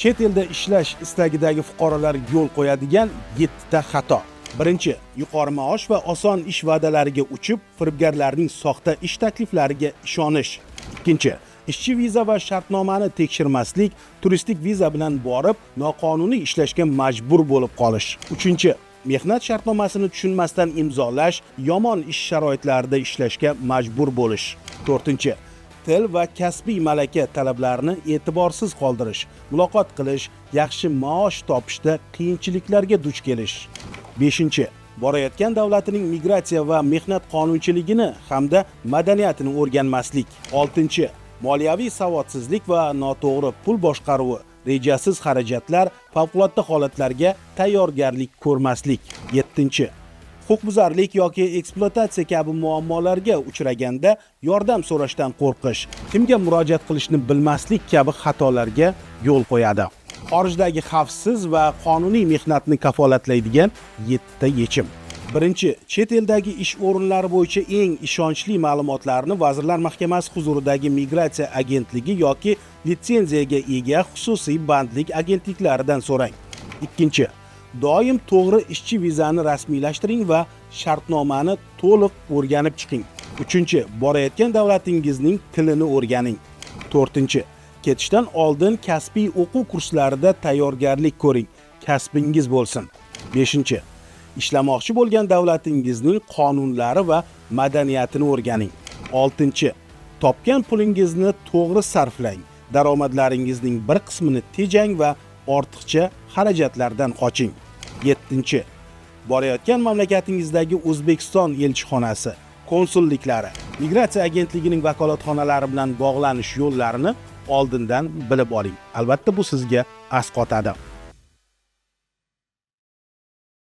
Chet elda ishlash istagidagi fuqarolar yo'l qo'yadigan 7 ta xato. Birinchi, yuqori maosh va oson ish va'dalariga uchib, firibgarlarning soxta ish takliflariga ishonish. Ikkinchi, ishchi viza va shartnomani tekshirmaslik, turistik viza bilan borib, noqonuniy ishlashga majbur bo'lib qolish. Uchinchi, mehnat shartnomasini tushunmasdan imzolash, yomon ish sharoitlarida ishlashga majbur bo'lish. To'rtinchi, til va kasbiy malaka talablarini e'tiborsiz qoldirish, muloqot qilish, yaxshi maosh topishda qiyinchiliklarga duch kelish. Beshinchi, borayotgan davlatining migratsiya va mehnat qonunchiligini hamda madaniyatini o'rganmaslik. Oltinchi, moliyaviy savodsizlik va noto'g'ri pul boshqaruvi, rejasiz xarajatlar, favqulodda holatlarga tayyorgarlik ko'rmaslik. Yettinchi, huquqbuzarlik yoki ekspluatatsiya kabi muammolarga uchraganda yordam so'rashdan qo'rqish, kimga murojaat qilishni bilmaslik kabi xatolarga yo'l qo'yadi. Xorijdagi xavfsiz va qonuniy mehnatni kafolatlaydigan 7 ta yechim. Birinchi, chet eldagi ish o'rinlari bo'yicha eng ishonchli ma'lumotlarni Vazirlar Mahkamasi huzuridagi migratsiya agentligi yoki litsenziyaga ega xususiy bandlik agentliklaridan so'rang. Ikkinchi, doim to'g'ri ishchi vizani rasmiylashtiring va shartnomani to'liq o'rganib chiqing. Uchinchi, borayotgan davlatingizning tilini o'rganing. To'rtinchi, ketishdan oldin kasbiy o'quv kurslarida tayyorgarlik ko'ring, kasbingiz bo'lsin. Beshinchi, ishlamoqchi bo'lgan davlatingizning qonunlari va madaniyatini o'rganing. Oltinchi, topgan pulingizni to'g'ri sarflang, daromadlaringizning bir qismini tejang va ortiqcha xarajatlardan qoching. Yettinchi, borayotgan mamlakatingizdagi O'zbekiston elchixonasi, konsulliklari, migratsiya agentligining vakolatxonalari bilan bog'lanish yo'llarini oldindan bilib oling. Albatta bu sizga asqotadi.